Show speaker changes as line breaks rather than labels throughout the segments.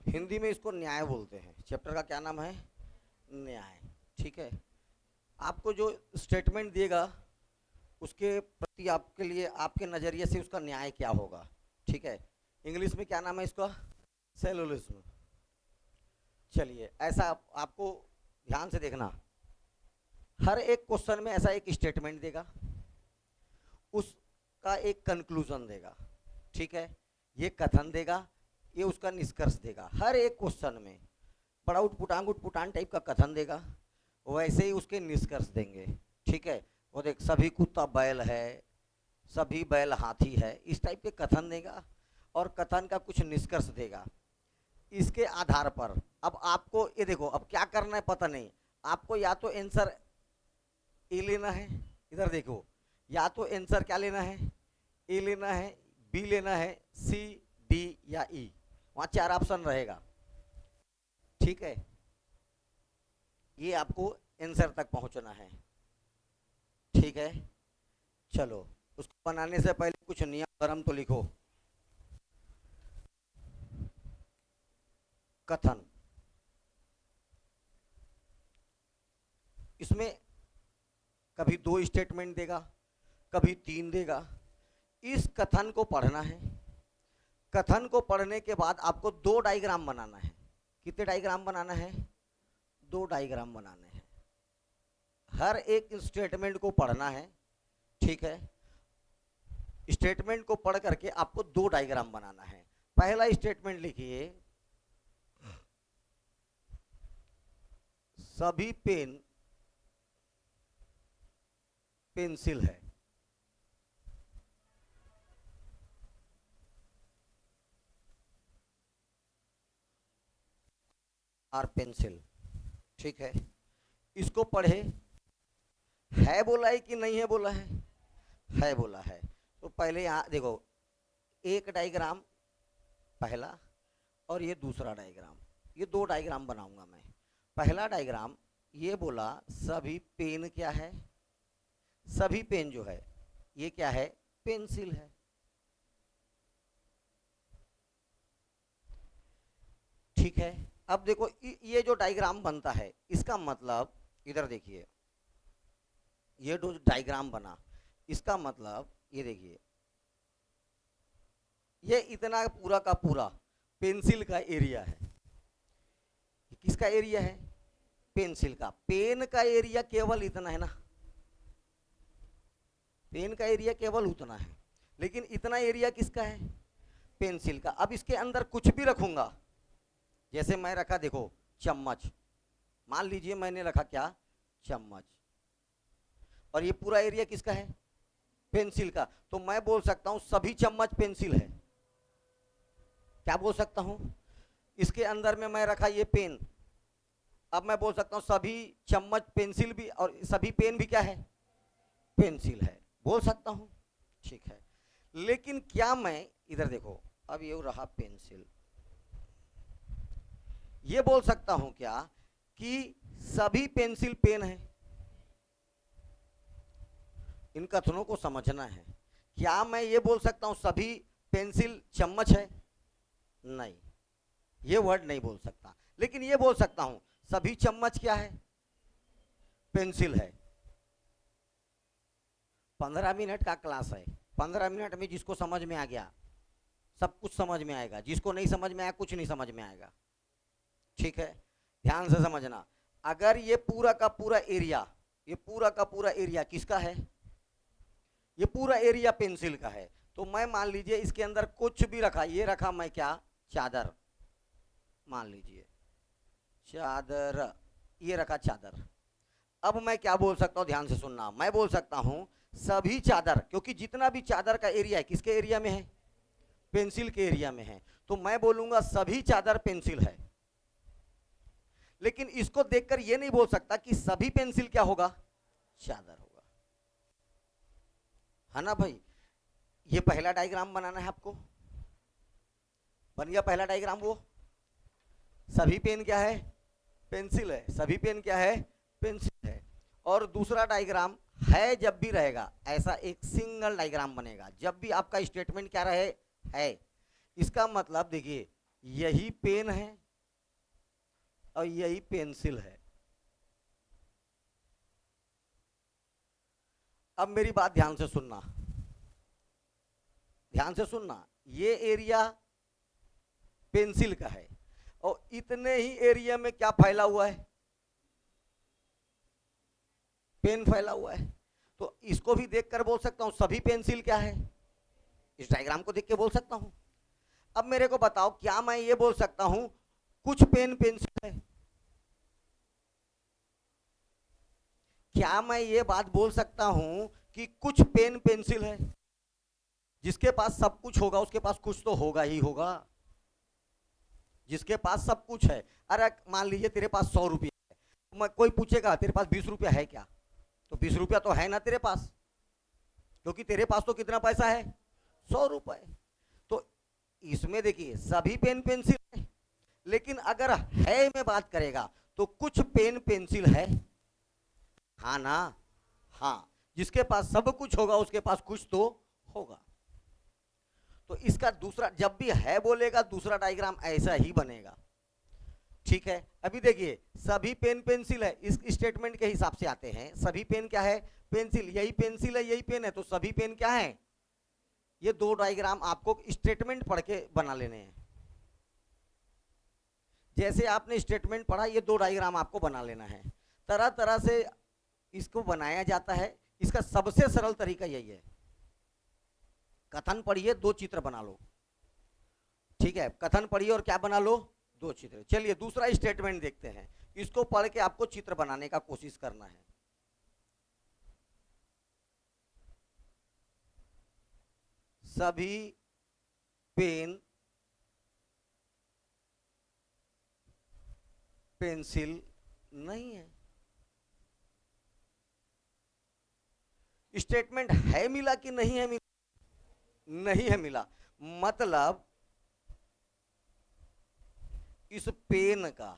हिंदी में इसको न्याय बोलते हैं। चैप्टर का क्या नाम है? न्याय। ठीक है। आपको जो स्टेटमेंट दिएगा उसके प्रति आपके लिए, आपके नज़रिए से उसका न्याय क्या होगा। ठीक है। इंग्लिश में क्या नाम है इसका? सेलुलिज्म। चलिए, ऐसा आपको ध्यान से देखना, हर एक क्वेश्चन में ऐसा एक स्टेटमेंट देगा, उसका एक कंक्लूजन देगा। ठीक है। ये कथन देगा, ये उसका निष्कर्ष देगा। हर एक क्वेश्चन में बड़ा उटपुटांग उटपुटान टाइप का कथन देगा, वैसे ही उसके निष्कर्ष देंगे। ठीक है। वो देख, सभी कुत्ता बैल है, सभी बैल हाथी है, इस टाइप के कथन देगा और कथन का कुछ निष्कर्ष देगा। इसके आधार पर अब आपको ये देखो, अब क्या करना है पता नहीं। आपको या तो आंसर ए लेना है, इधर देखो, या तो आंसर क्या लेना है, ए लेना है, बी लेना है, सी, डी या ई। वहां 4 ऑप्शन रहेगा। ठीक है। ये आपको आंसर तक पहुंचना है। ठीक है। चलो, उसको बनाने से पहले कुछ नियम धर्म तो लिखो। कथन, इसमें कभी 2 स्टेटमेंट देगा, कभी 3 देगा। इस कथन को पढ़ना है। कथन को पढ़ने के बाद आपको 2 डायग्राम बनाना है। कितने डायग्राम बनाना है? 2 डायग्राम बनाने हैं। हर एक स्टेटमेंट को पढ़ना है। ठीक है। स्टेटमेंट को पढ़ करके आपको 2 डायग्राम बनाना है। पहला स्टेटमेंट लिखिए, सभी पेन पेंसिल है। और पेंसिल। ठीक है। इसको पढ़े, है बोला है कि नहीं है बोला है बोला है। तो पहले यहाँ देखो, एक डायग्राम पहला और ये दूसरा डायग्राम, ये 2 डायग्राम बनाऊंगा मैं। पहला डायग्राम ये बोला सभी पेन क्या है, सभी पेन जो है ये क्या है, पेंसिल है। ठीक है। अब देखो ये जो डायग्राम बनता है इसका मतलब, इधर देखिए, ये जो डायग्राम बना इसका मतलब ये देखिए, ये इतना पूरा का पूरा पेंसिल का एरिया है। किसका एरिया है? पेंसिल का। पेन का एरिया केवल इतना है ना, पेन का एरिया केवल उतना है, लेकिन इतना एरिया किसका है? पेंसिल का। अब इसके अंदर कुछ भी रखूंगा, जैसे मैं रखा देखो चम्मच, मान लीजिए मैंने रखा क्या, चम्मच, और ये पूरा एरिया किसका है? पेंसिल का। तो मैं बोल सकता हूं सभी चम्मच पेंसिल है। क्या बोल सकता हूं? इसके अंदर में मैं रखा ये पेन, अब मैं बोल सकता हूं सभी चम्मच पेंसिल भी, और सभी पेन भी क्या है? पेंसिल है, बोल सकता हूं। ठीक है। लेकिन क्या मैं, इधर देखो, अब ये रहा पेंसिल, ये बोल सकता हूं क्या कि सभी पेंसिल पेन है? इन कथनों को समझना है। क्या मैं ये बोल सकता हूं सभी पेंसिल चम्मच है? नहीं, ये वर्ड नहीं बोल सकता। लेकिन ये बोल सकता हूं सभी चम्मच क्या है? पेंसिल है। 15 मिनट का क्लास है, 15 मिनट में जिसको समझ में आ गया सब कुछ समझ में आएगा, जिसको नहीं समझ में आया कुछ नहीं समझ में आएगा। ठीक है। ध्यान से समझना, अगर ये पूरा का पूरा एरिया, ये पूरा का पूरा एरिया किसका है? ये पूरा एरिया पेंसिल का है। तो मैं मान लीजिए इसके अंदर कुछ भी रखा, ये रखा मैं क्या, चादर, मान लीजिए चादर, ये रखा चादर। अब मैं क्या बोल सकता हूं, ध्यान से सुनना, मैं बोल सकता हूं सभी चादर, क्योंकि जितना भी चादर का एरिया है किसके एरिया में है? पेंसिल के एरिया में है। तो मैं बोलूंगा सभी चादर पेंसिल है। लेकिन इसको देखकर यह नहीं बोल सकता कि सभी पेंसिल क्या होगा, चादर होगा। है ना भाई? ये पहला डायग्राम बनाना है आपको। बन गया पहला डायग्राम, वो सभी पेन क्या है, पेंसिल है, सभी पेन क्या है, पेंसिल है। और दूसरा डायग्राम है जब भी रहेगा, ऐसा एक सिंगल डायग्राम बनेगा जब भी आपका स्टेटमेंट क्या रहे, है। इसका मतलब देखिए, यही पेन है और यही पेंसिल है। अब मेरी बात ध्यान से सुनना, ध्यान से सुनना। ये एरिया पेंसिल का है और इतने ही एरिया में क्या फैला हुआ है, पेन फैला हुआ है। तो इसको भी देखकर बोल सकता हूं सभी पेंसिल क्या है, इस डायग्राम को देख के बोल सकता हूं। अब मेरे को बताओ, क्या मैं ये बोल सकता हूं कुछ पेन पेंसिल है? क्या मैं ये बात बोल सकता हूं कि कुछ पेन पेंसिल है? जिसके पास सब कुछ होगा उसके पास कुछ तो होगा ही होगा। जिसके पास सब कुछ है, अरे मान लीजिए तेरे पास 100 रुपया है, कोई पूछेगा तेरे पास 20 रुपया है क्या, तो 20 रुपया तो है ना तेरे पास, क्योंकि तेरे पास तो कितना पैसा है, 100 रुपए। तो इसमें देखिए सभी पेन पेंसिल है, लेकिन अगर है में बात करेगा तो कुछ पेन पेंसिल है, हाँ ना, हाँ। जिसके पास सब कुछ होगा उसके पास कुछ तो होगा। तो इसका दूसरा, जब भी है बोलेगा दूसरा डायग्राम ऐसा ही बनेगा, ठीक है। अभी देखिए सभी पेन पेंसिल है, इस स्टेटमेंट के हिसाब से आते हैं। सभी पेन क्या है, पेंसिल, यही पेंसिल है यही पेन है, तो सभी पेन क्या है। ये दो डायग्राम आपको स्टेटमेंट पढ़ के बना लेने हैं। जैसे आपने स्टेटमेंट पढ़ा, ये दो डायग्राम आपको बना लेना है। तरह तरह से इसको बनाया जाता है। इसका सबसे सरल तरीका यही है, कथन पढ़िए, दो चित्र बना लो, ठीक है। कथन पढ़िए और क्या बना लो, दो चित्र। चलिए दूसरा स्टेटमेंट देखते हैं। इसको पढ़ के आपको चित्र बनाने का कोशिश करना है। सभी पेन पेंसिल नहीं है। स्टेटमेंट है मिला कि नहीं है मिला, नहीं है मिला, मतलब इस पेन का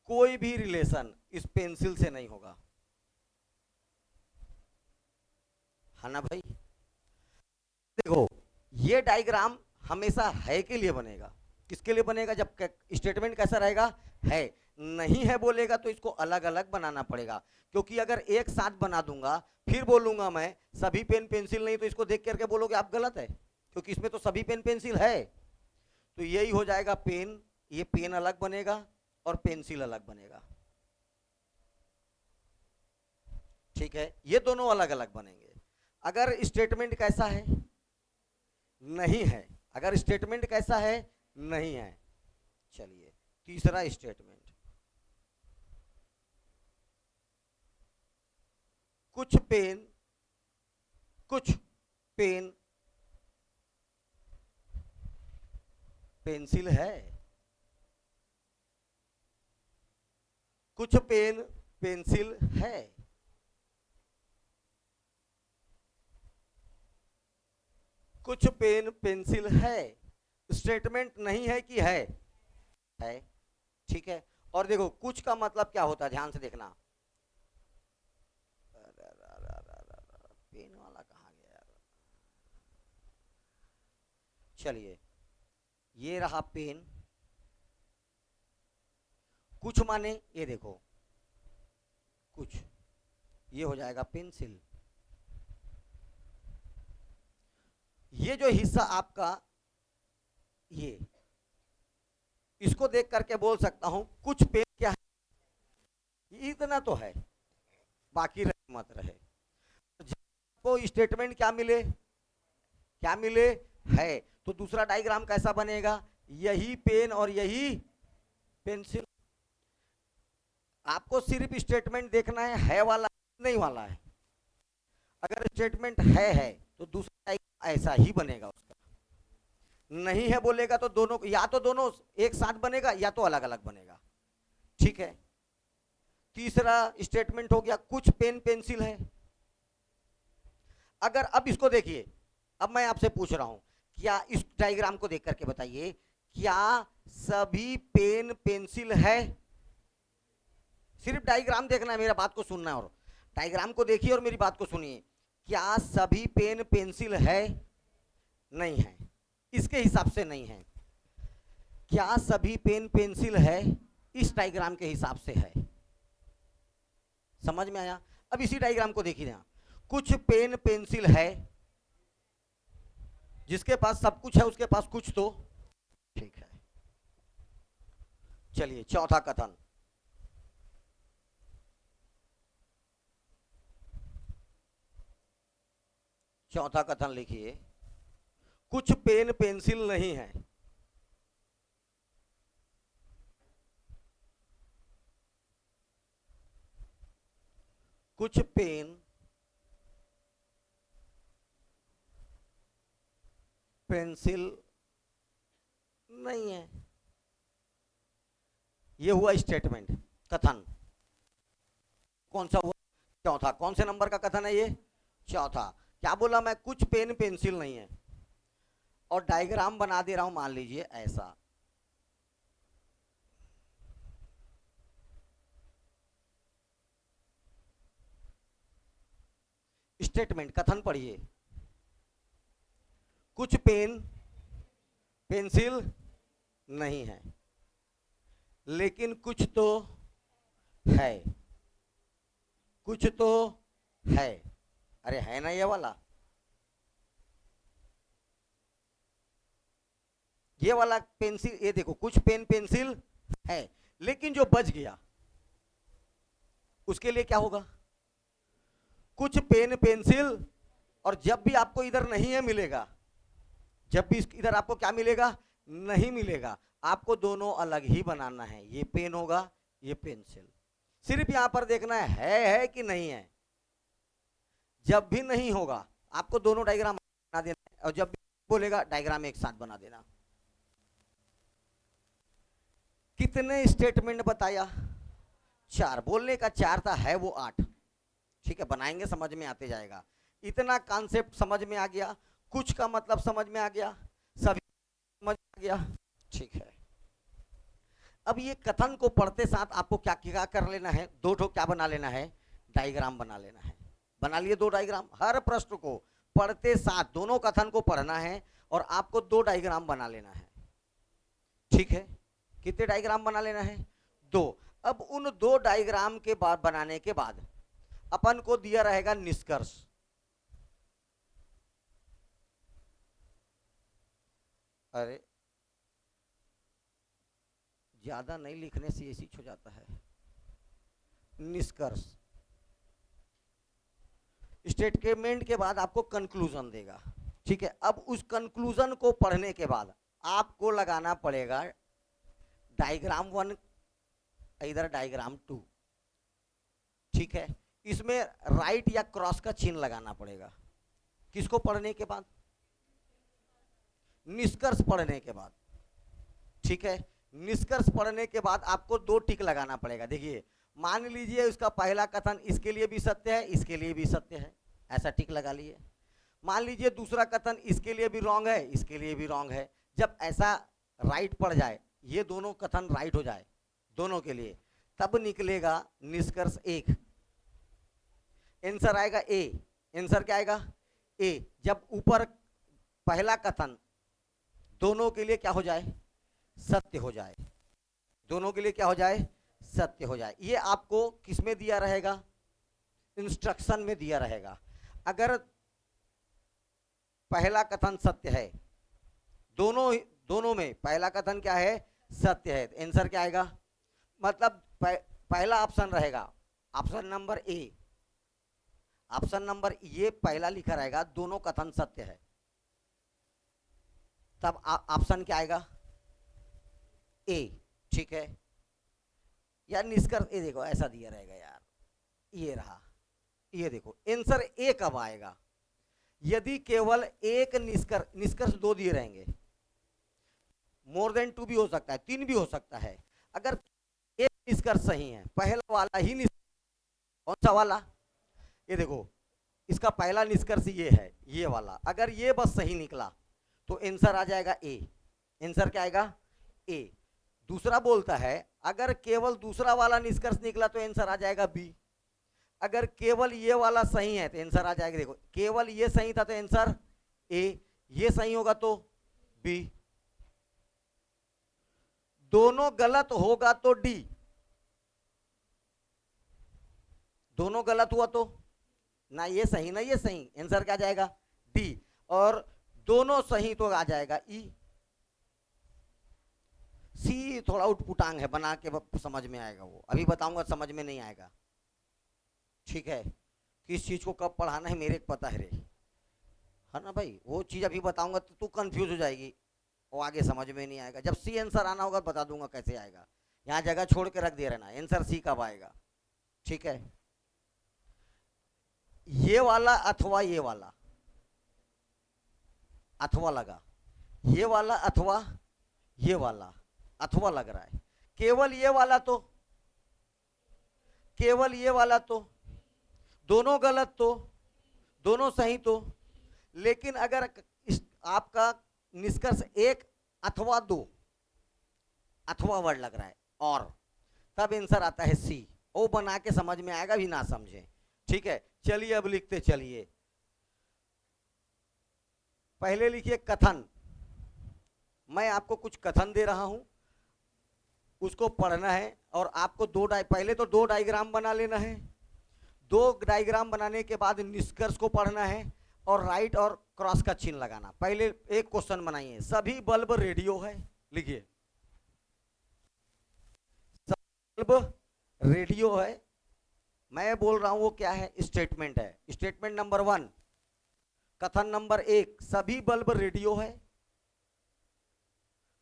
कोई भी रिलेशन इस पेंसिल से नहीं होगा, है ना भाई। देखो ये डायग्राम हमेशा है के लिए बनेगा। किसके लिए बनेगा, जब स्टेटमेंट कैसा रहेगा, है। नहीं है बोलेगा तो इसको अलग अलग बनाना पड़ेगा, क्योंकि अगर एक साथ बना दूंगा फिर बोलूंगा मैं सभी पेन पेंसिल नहीं, तो इसको देख करके बोलोगे आप गलत है, क्योंकि इसमें तो सभी पेन पेंसिल है। तो यही हो जाएगा पेन, ये पेन अलग बनेगा और पेंसिल अलग बनेगा, ठीक है। ये दोनों अलग अलग बनेंगे। अगर स्टेटमेंट कैसा है, नहीं है। अगर स्टेटमेंट कैसा है, नहीं है। चलिए तीसरा स्टेटमेंट, कुछ पेन पेंसिल है, कुछ पेन पेंसिल है। कुछ पेन पेंसिल है। स्टेटमेंट नहीं है कि है, ठीक है। और देखो कुछ का मतलब क्या होता है, ध्यान से देखना। पेन वाला कहाँ गया यार, चलिए ये रहा पेन। कुछ माने ये देखो, कुछ, ये हो जाएगा पेंसिल। ये जो हिस्सा आपका, ये, इसको देख करके बोल सकता हूं कुछ पेन क्या है, इतना तो है, बाकी रहे मत रहे। को स्टेटमेंट क्या मिले, क्या मिले, है, तो दूसरा डायग्राम कैसा बनेगा, यही पेन और यही पेंसिल। आपको सिर्फ स्टेटमेंट देखना है वाला नहीं वाला है। अगर स्टेटमेंट है तो दूसरा ऐसा ही बनेगा उसका। नहीं है बोलेगा तो दोनों, या तो दोनों एक साथ बनेगा या तो अलग अलग बनेगा, ठीक है। तीसरा स्टेटमेंट हो गया कुछ पेन पेंसिल है। अगर अब इसको देखिए, अब मैं आपसे पूछ रहा हूं, क्या इस डायग्राम को देख करके बताइए, क्या सभी पेन पेंसिल है। सिर्फ डायग्राम देखना है, मेरा बात को सुनना है, और डायग्राम को देखिए और मेरी बात को सुनिए। क्या सभी पेन पेंसिल है, नहीं है, इसके हिसाब से नहीं है। क्या सभी पेन पेंसिल है? इस डायग्राम के हिसाब से है। समझ में आया? अब इसी डायग्राम को देखिए, यहां कुछ पेन पेंसिल है, जिसके पास सब कुछ है उसके पास कुछ तो, ठीक है। चलिए चौथा कथन, चौथा कथन लिखिए, कुछ पेन पेंसिल नहीं है। कुछ पेन पेंसिल नहीं है। ये हुआ स्टेटमेंट, कथन। कौन सा हुआ? चौथा। कौन से नंबर का कथन है ये? चौथा। क्या बोला मैं? कुछ पेन पेंसिल नहीं है, और डायग्राम बना दे रहा हूं, मान लीजिए ऐसा। स्टेटमेंट, कथन पढ़िए। कुछ पेन पेंसिल नहीं है, लेकिन कुछ तो है। कुछ तो है। अरे है ना ये वाला, ये वाला पेंसिल, ये देखो, कुछ पेन पेंसिल है, लेकिन जो बच गया उसके लिए क्या होगा? कुछ पेन पेंसिल, और जब भी आपको इधर नहीं है मिलेगा, जब भी इधर आपको क्या मिलेगा? नहीं मिलेगा। आपको दोनों अलग ही बनाना है, ये पेन होगा, ये पेंसिल। सिर्फ यहां पर देखना है कि नहीं है। जब भी नहीं होगा आपको दोनों डायग्राम बना देना है, और जब भी बोलेगा डायग्राम एक साथ बना देना। कितने स्टेटमेंट बताया? 4। बोलने का 4 था, है वो 8। ठीक है, बनाएंगे, समझ में आते जाएगा। इतना कॉन्सेप्ट समझ में आ गया, कुछ का मतलब समझ में आ गया, सभी समझ में आ गया। ठीक है, अब ये कथन को पढ़ते साथ आपको क्या क्या कर लेना है? दो ठो क्या बना लेना है? डायग्राम बना लेना है। बना लिए 2 डायग्राम। हर प्रश्न को पढ़ते साथ दोनों कथन को पढ़ना है, और आपको 2 डायग्राम बना लेना है। ठीक है, कितने डायग्राम बना लेना है? 2। अब उन 2 डायग्राम के बाद बनाने के बाद अपन को दिया रहेगा निष्कर्ष। अरे ज्यादा नहीं लिखने से ऐसी हो जाता है। निष्कर्ष, स्टेटमेंट के बाद आपको कंक्लूजन देगा। ठीक है, अब उस कंक्लूजन को पढ़ने के बाद आपको लगाना पड़ेगा डायग्राम 1, इधर डायग्राम 2। ठीक है, इसमें राइट या क्रॉस का चिन्ह लगाना पड़ेगा। किसको पढ़ने के बाद? निष्कर्ष पढ़ने के बाद। ठीक है, निष्कर्ष पढ़ने के बाद आपको 2 टिक लगाना पड़ेगा। देखिए, मान लीजिए उसका पहला कथन इसके लिए भी सत्य है, इसके लिए भी सत्य है, ऐसा टिक लगा लिए। मान लीजिए दूसरा कथन इसके लिए भी रॉन्ग है, इसके लिए भी रॉन्ग है। जब ऐसा राइट पड़ जाए, ये दोनों कथन राइट हो जाए दोनों के लिए, तब निकलेगा निष्कर्ष 1। आंसर आएगा ए। आंसर क्या आएगा? ए। जब ऊपर पहला कथन दोनों के लिए क्या हो जाए? सत्य हो जाए। दोनों के लिए क्या हो जाए? सत्य हो जाए। ये आपको किसमें दिया रहेगा? इंस्ट्रक्शन में दिया रहेगा। अगर पहला कथन सत्य है, दोनों में पहला कथन क्या है? सत्य है, तो आंसर क्या आएगा? मतलब पहला ऑप्शन रहेगा, option number A. Option number ये पहला लिखा रहेगा, दोनों कथन सत्य है, तब ऑप्शन क्या आएगा? ए। ठीक है, या निष्कर्ष, ये देखो ऐसा दिया रहेगा यार, ये रहा, ये देखो आंसर ए कब आएगा? यदि केवल एक निष्कर्ष 2 दिए रहेंगे, मोर देन 2 भी हो सकता है, 3 भी हो सकता है। अगर एक निष्कर्ष सही है, पहला वाला ही कौन सा वाला? ये देखो, इसका पहला निष्कर्ष ये है, ये वाला। अगर ये बस सही निकला तो आंसर आ जाएगा ए। आंसर क्या आएगा? ए। दूसरा बोलता है अगर केवल दूसरा वाला निष्कर्ष निकला तो आंसर आ जाएगा बी। अगर केवल ये वाला सही है तो आंसर आ जाएगा, देखो केवल ये सही था तो आंसर ए, ये सही होगा तो बी। दोनों गलत होगा तो डी, दोनों गलत हुआ तो ना ये सही ना ये सही, आंसर क्या जाएगा डी, और दोनों सही तो आ जाएगा ई। सी थोड़ा उटपुटांग है, बना के समझ में आएगा, वो अभी बताऊंगा समझ में नहीं आएगा, ठीक है। किस चीज को कब पढ़ाना है मेरे को पता है रे, है ना भाई, वो चीज अभी बताऊंगा तो तू कंफ्यूज हो जाएगी, वो आगे समझ में नहीं आएगा। जब सी आंसर आना होगा बता दूंगा कैसे आएगा, यहाँ जगह छोड़ के रख दे रहना, आंसर सी कब आएगा, ठीक है। ये वाला अथवा ये वाला, अथवा लगा, ये वाला अथवा ये वाला अथवा लग रहा है, केवल ये वाला तो, केवल ये वाला तो, दोनों गलत तो, दोनों सही तो। लेकिन अगर आपका निष्कर्ष एक अथवा दो, अथवा वर्ड लग रहा है और, तब आंसर आता है सी। ओ बना के समझ में आएगा भी ना समझे, ठीक है। चलिए अब लिखते चलिए, पहले लिखिए कथन। मैं आपको कुछ कथन दे रहा हूं, उसको पढ़ना है और आपको पहले तो दो डायग्राम बना लेना है, दो डायग्राम बनाने के बाद निष्कर्ष को पढ़ना है और राइट और क्रॉस का चिन्ह लगाना। पहले एक क्वेश्चन बनाइए, सभी बल्ब रेडियो है, लिखिए सभी बल्ब रेडियो है। मैं बोल रहा हूं वो क्या है, स्टेटमेंट है। स्टेटमेंट नंबर 1, कथन नंबर 1 सभी बल्ब रेडियो है।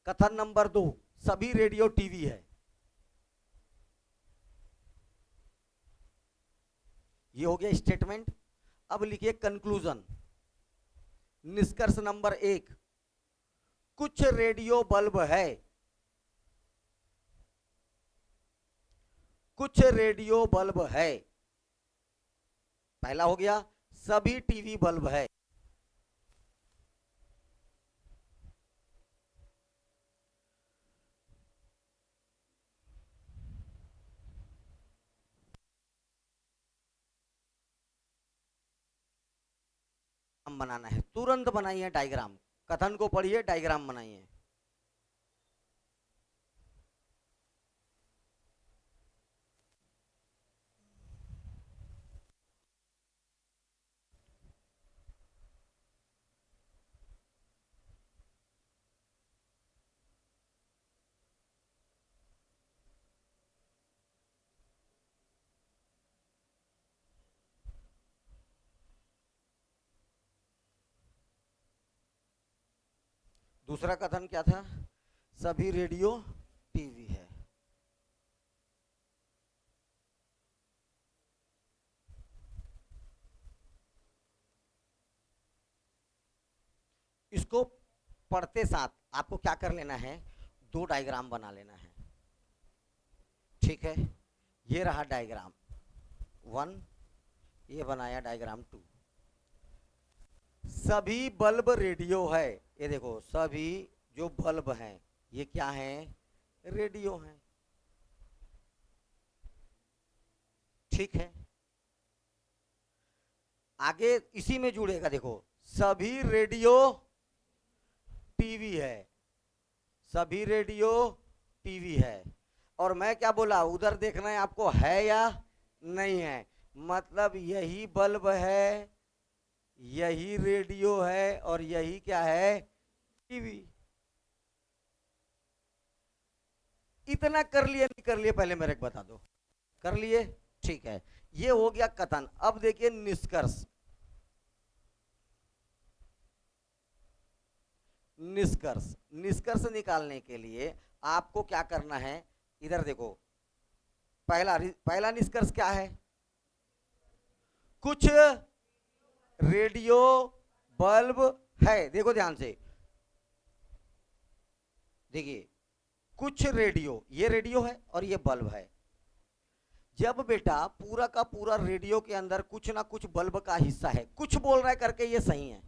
कथन नंबर 2 सभी रेडियो टीवी है। ये हो गया स्टेटमेंट। अब लिखिए कंक्लूजन। निष्कर्ष नंबर 1, कुछ रेडियो बल्ब है, कुछ रेडियो बल्ब है। पहला हो गया, सभी टीवी बल्ब है। हम बनाना है, तुरंत बनाइए डायग्राम, कथन को पढ़िए डायग्राम बनाइए। दूसरा कथन क्या था, सभी रेडियो टीवी है। इसको पढ़ते साथ आपको क्या कर लेना है, दो डायग्राम बना लेना है, ठीक है। ये रहा डायग्राम 1, ये बनाया डायग्राम 2। सभी बल्ब रेडियो है, ये देखो सभी जो बल्ब हैं ये क्या है, रेडियो हैं, ठीक है। आगे इसी में जुड़ेगा, देखो सभी रेडियो टीवी है, सभी रेडियो टीवी है। और मैं क्या बोला, उधर देखना है आपको है या नहीं है, मतलब यही बल्ब है, यही रेडियो है और यही क्या है, टीवी। इतना कर लिए नहीं कर लिए पहले मेरे को बता दो, कर लिए, ठीक है। ये हो गया कथन। अब देखिए निष्कर्ष। निष्कर्ष, निष्कर्ष निकालने के लिए आपको क्या करना है, इधर देखो, पहला निष्कर्ष क्या है, कुछ रेडियो बल्ब है। देखो ध्यान से देखिए, कुछ रेडियो, ये रेडियो है और ये बल्ब है। जब बेटा पूरा का पूरा रेडियो के अंदर कुछ ना कुछ बल्ब का हिस्सा है, कुछ बोल रहा है करके ये सही है,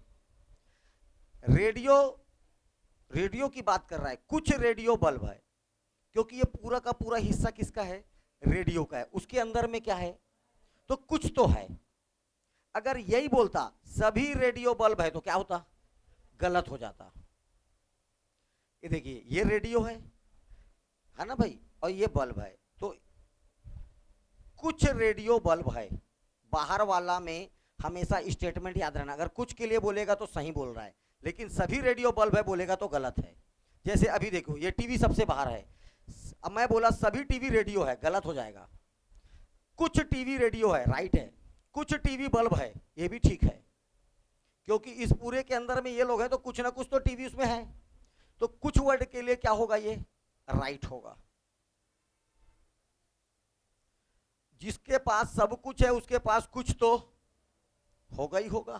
रेडियो, रेडियो की बात कर रहा है, कुछ रेडियो बल्ब है, क्योंकि ये पूरा का पूरा हिस्सा किसका है, रेडियो का है, उसके अंदर में क्या है, तो कुछ तो है। अगर यही बोलता सभी रेडियो बल्ब है तो क्या होता, गलत हो जाता। ये देखिए ये रेडियो है, है ना भाई, और ये बल्ब है। तो कुछ रेडियो बल्ब है, बाहर वाला में हमेशा स्टेटमेंट याद रहना, अगर कुछ के लिए बोलेगा तो सही बोल रहा है, लेकिन सभी रेडियो बल्ब है बोलेगा तो गलत है। जैसे अभी देखो ये टीवी सबसे बाहर है, अब मैं बोला सभी टीवी रेडियो है, गलत हो जाएगा। कुछ टीवी रेडियो है, राइट है। कुछ टीवी बल्ब है, ये भी ठीक है, क्योंकि इस पूरे के अंदर में ये लोग हैं तो कुछ ना कुछ तो टीवी उसमें है। तो कुछ वर्ड के लिए क्या होगा, ये राइट होगा। जिसके पास सब कुछ है उसके पास कुछ तो होगा ही होगा।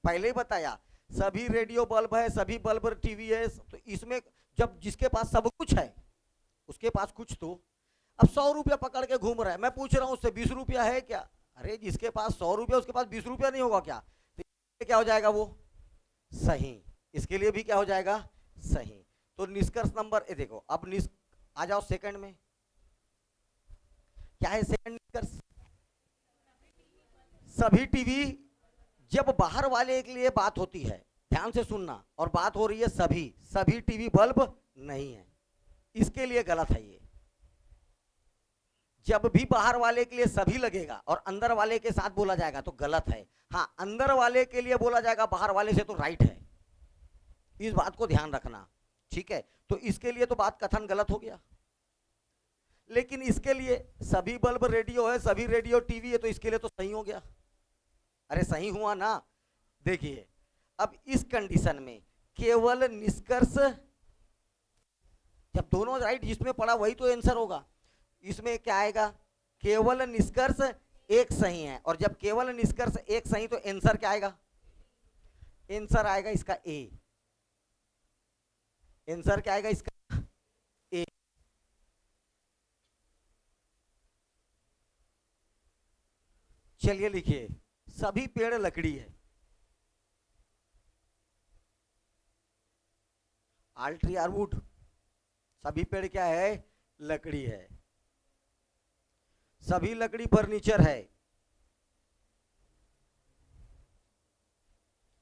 पहले ही बताया सभी रेडियो बल्ब है, सभी बल्ब टीवी है, तो इसमें जब जिसके पास सब कुछ है उसके पास कुछ तो। अब 100 रुपया पकड़ के घूम रहा है, मैं पूछ रहा हूं उससे 20 रुपया है क्या? अरे जिसके पास 100 रुपया उसके पास 20 रुपया नहीं होगा क्या? तो क्या हो जाएगा वो सही, इसके लिए भी क्या हो जाएगा सही। तो निष्कर्ष नंबर ए देखो, अब आ जाओ सेकंड में, क्या है सेकंड निष्कर्ष? सभी टीवी, जब बाहर वाले के लिए बात होती है, ध्यान से सुनना, और बात हो रही है सभी टीवी बल्ब नहीं है, इसके लिए गलत है ये। जब भी बाहर वाले के लिए सभी लगेगा और अंदर वाले के साथ बोला जाएगा तो गलत है। हाँ, अंदर वाले के लिए बोला जाएगा बाहर वाले से तो राइट है, इस बात को ध्यान रखना, ठीक है। तो इसके लिए तो बात कथन गलत हो गया, लेकिन इसके लिए सभी बल्ब रेडियो है, सभी रेडियो टीवी है, तो इसके लिए तो सही हो गया। अरे सही हुआ ना। देखिए अब इस कंडीशन में केवल निष्कर्ष, जब दोनों राइट जिसमें पड़ा वही तो आंसर होगा। इसमें क्या आएगा, केवल निष्कर्ष एक सही है, और जब केवल निष्कर्ष एक सही तो आंसर क्या आएगा? आंसर आएगा इसका ए। आंसर क्या आएगा इसका? ए। चलिए लिखिए, सभी पेड़ लकड़ी है। ऑल ट्री आर वुड, सभी पेड़ क्या है? लकड़ी है। सभी लकड़ी फर्नीचर है,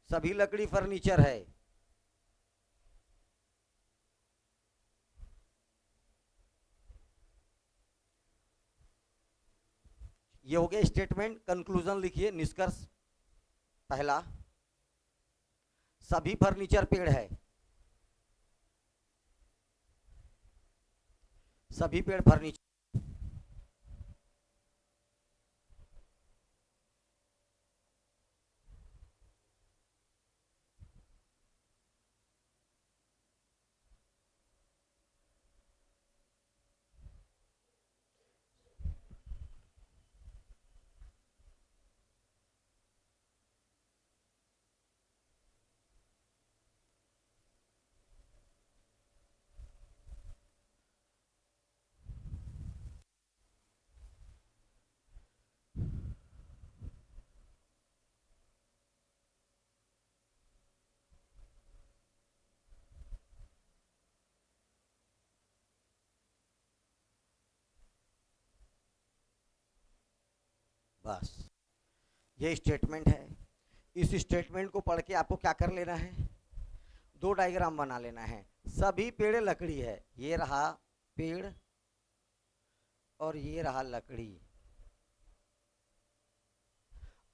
सभी लकड़ी फर्नीचर है। ये हो गया स्टेटमेंट। कंक्लूजन लिखिए, निष्कर्ष पहला, सभी फर्नीचर पेड़ है, सभी पेड़ फर्नीचर। बस ये स्टेटमेंट है। इस स्टेटमेंट को पढ़ के आपको क्या कर लेना है? दो डायग्राम बना लेना है। सभी पेड़ लकड़ी है, ये रहा पेड़ और ये रहा लकड़ी,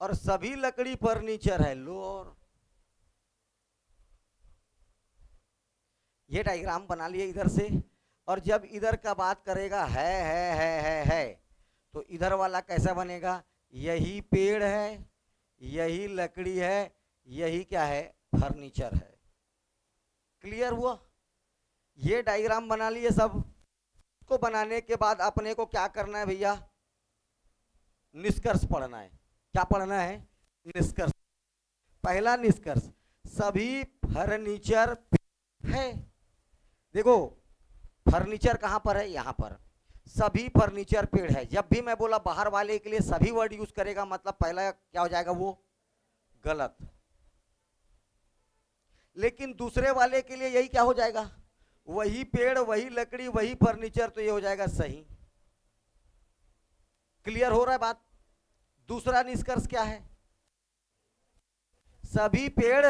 और सभी लकड़ी फर्नीचर है, लो। और ये डायग्राम बना लिए इधर से, और जब इधर का बात करेगा है, तो इधर वाला कैसा बनेगा? यही पेड़ है, यही लकड़ी है, यही क्या है? फर्नीचर है। क्लियर हुआ? ये डायग्राम बना लिए सब। को बनाने के बाद अपने को क्या करना है भैया? निष्कर्ष पढ़ना है। क्या पढ़ना है? निष्कर्ष। पहला निष्कर्ष, सभी फर्नीचर है। देखो फर्नीचर कहां पर है? यहां पर। सभी फर्नीचर पेड़ है। जब भी मैं बोला बाहर वाले के लिए सभी वर्ड यूज करेगा, मतलब पहला क्या हो जाएगा? वो गलत। लेकिन दूसरे वाले के लिए यही क्या हो जाएगा? वही पेड़, वही लकड़ी, वही फर्नीचर, तो ये हो जाएगा सही। क्लियर हो रहा है बात? दूसरा निष्कर्ष क्या है? सभी पेड़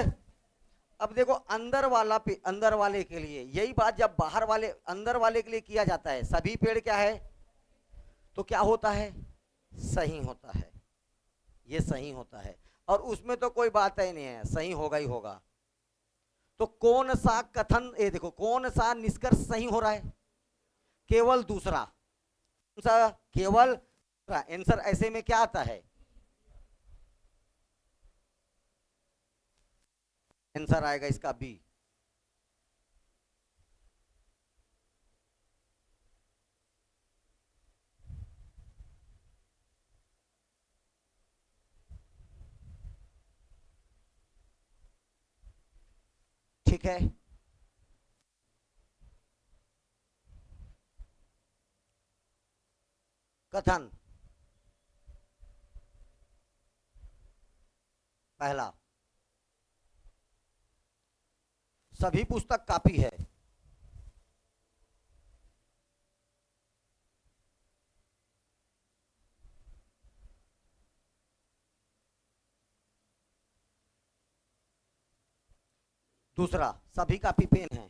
अब देखो अंदर वाला पे अंदर वाले के लिए यही बात जब बाहर वाले अंदर वाले के लिए किया जाता है, सभी पेड़ क्या है तो क्या होता है, सही होता है, ये सही होता है। और उसमें तो कोई बात ही नहीं है, सही होगा ही होगा। तो कौन सा कथन, ये देखो कौन सा निष्कर्ष सही हो रहा है, केवल दूसरा। कौन सा, केवल आंसर ऐसे में क्या आता है, आंसर आएगा इसका बी। ठीक है, कथन पहला, सभी पुस्तक कॉपी है। दूसरा, सभी कॉपी पेन है।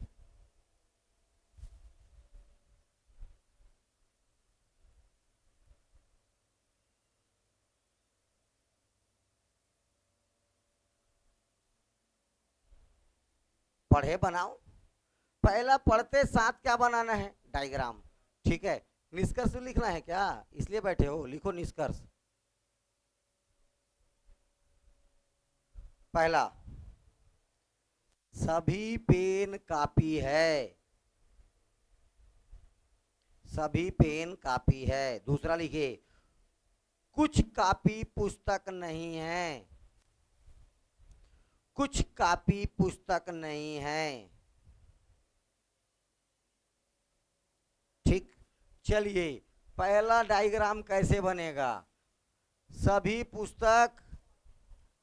पढ़े बनाओ, पहला पढ़ते साथ क्या बनाना है, डायग्राम। ठीक है, निष्कर्ष लिखना है क्या, इसलिए बैठे हो, लिखो निष्कर्ष। पहला, सभी पेन कॉपी है, सभी पेन कॉपी है। दूसरा लिखिए, कुछ कॉपी पुस्तक नहीं है, कुछ कॉपी पुस्तक नहीं है। ठीक, चलिए पहला डायग्राम कैसे बनेगा, सभी पुस्तक,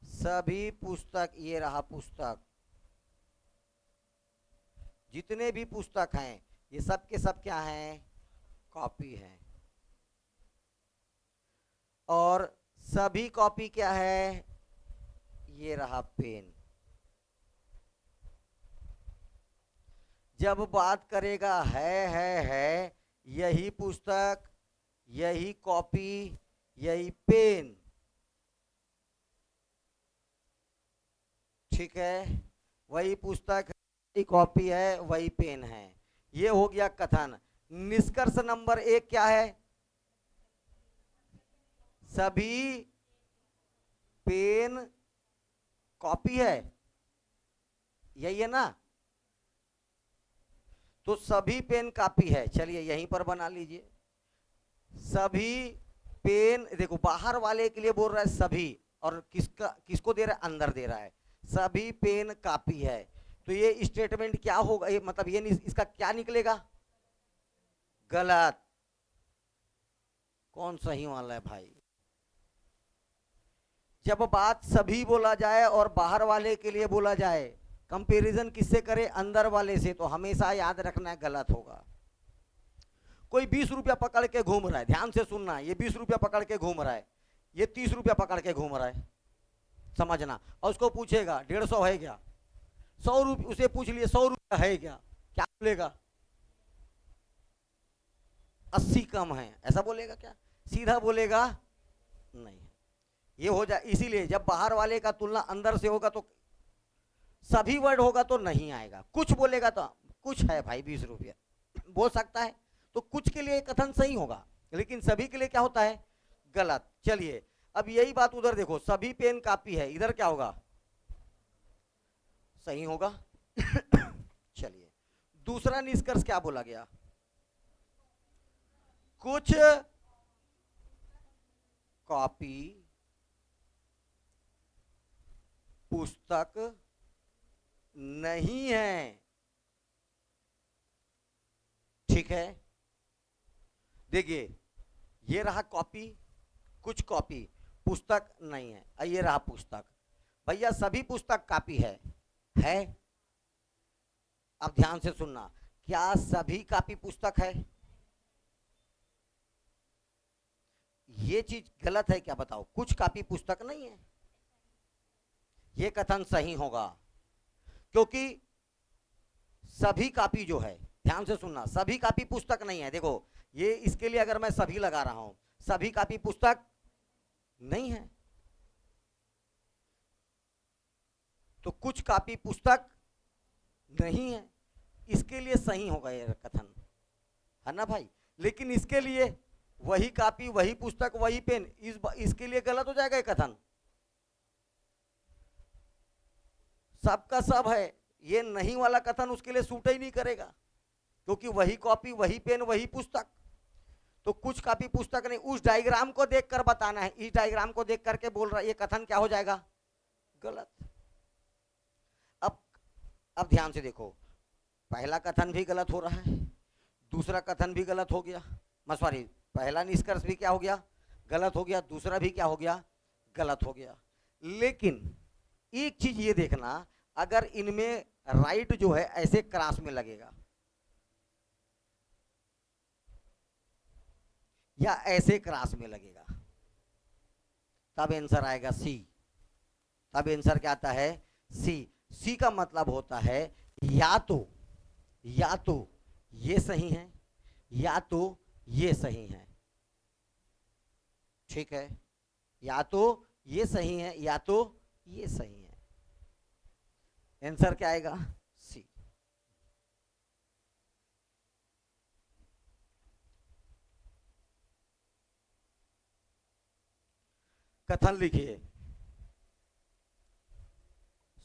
सभी पुस्तक, ये रहा पुस्तक, जितने भी पुस्तक हैं ये सब के सब क्या हैं, कॉपी हैं। और सभी कॉपी क्या है, ये रहा पेन। जब बात करेगा है यही पुस्तक, यही कॉपी, यही पेन। ठीक है, वही पुस्तक, वही कॉपी है, वही पेन है। ये हो गया कथन। निष्कर्ष नंबर 1 क्या है, सभी पेन कॉपी है, यही है ना। तो सभी पेन कॉपी है, चलिए यहीं पर बना लीजिए, सभी पेन। देखो बाहर वाले के लिए बोल रहा है सभी, और किसका, किसको दे रहा है, अंदर दे रहा है, सभी पेन कॉपी है। तो ये स्टेटमेंट क्या होगा, ये मतलब ये इसका क्या निकलेगा, गलत। कौन सही वाला है भाई, जब बात सभी बोला जाए और बाहर वाले के लिए बोला जाए, कंपैरिजन किससे करे, अंदर वाले से, तो हमेशा याद रखना है गलत होगा। कोई 20 रुपया पकड़ के घूम रहा है, ध्यान से सुनना, ये 20 रुपया पकड़ के घूम रहा है, ये 30 रुपया पकड़ के घूम रहा है, समझना। और उसको पूछेगा 150 है क्या, 100 रुपये, उसे पूछ लिए 100 रुपया है क्या, क्या बोलेगा, 80 कम है, ऐसा बोलेगा क्या, सीधा बोलेगा नहीं। ये हो जाए, इसीलिए जब बाहर वाले का तुलना अंदर से होगा तो सभी वर्ड होगा तो नहीं आएगा, कुछ बोलेगा तो कुछ है भाई 20 रुपया बोल सकता है, तो कुछ के लिए कथन सही होगा, लेकिन सभी के लिए क्या होता है, गलत। चलिए अब यही बात उधर देखो, सभी पेन कॉपी है, इधर क्या होगा, सही होगा। चलिए दूसरा निष्कर्ष क्या बोला गया, कुछ कॉपी पुस्तक नहीं है। ठीक है, देखिए ये रहा कॉपी, कुछ कॉपी पुस्तक नहीं है, ये रहा पुस्तक। भैया सभी पुस्तक कॉपी है। अब ध्यान से सुनना, क्या सभी कॉपी पुस्तक है, ये चीज गलत है क्या, बताओ, कुछ कॉपी पुस्तक नहीं है, ये कथन सही होगा। क्योंकि सभी कापी जो है, ध्यान से सुनना, सभी कापी पुस्तक नहीं है। देखो ये इसके लिए अगर मैं सभी लगा रहा हूं, सभी कापी पुस्तक नहीं है, तो कुछ कापी पुस्तक नहीं है, इसके लिए सही होगा ये कथन, है ना भाई। लेकिन इसके लिए वही कापी, वही पुस्तक, वही पेन, इसके लिए गलत हो जाएगा ये कथन। सबका सब है, ये नहीं वाला कथन उसके लिए सूट ही नहीं करेगा, क्योंकि वही कॉपी, वही पेन, वही पुस्तक। तो कुछ कापी पुस्तक नहीं, उस डायग्राम को देखकर बताना है, इस डायग्राम को देख करके बोल रहा है, ये कथन क्या हो जाएगा, गलत। अब ध्यान से देखो, पहला कथन भी गलत हो रहा है, दूसरा कथन भी गलत हो गया, सॉरी, पहला निष्कर्ष भी क्या हो गया, गलत हो गया, दूसरा भी क्या हो गया, गलत हो गया। लेकिन एक चीज ये देखना, अगर इनमें राइट जो है ऐसे क्रॉस में लगेगा या ऐसे क्रॉस में लगेगा, तब आंसर आएगा सी। तब आंसर क्या आता है, सी। सी का मतलब होता है या तो ये सही है या तो ये सही है, ठीक है, या तो ये सही है या तो ये सही है। आंसर क्या आएगा, सी। कथन लिखिए,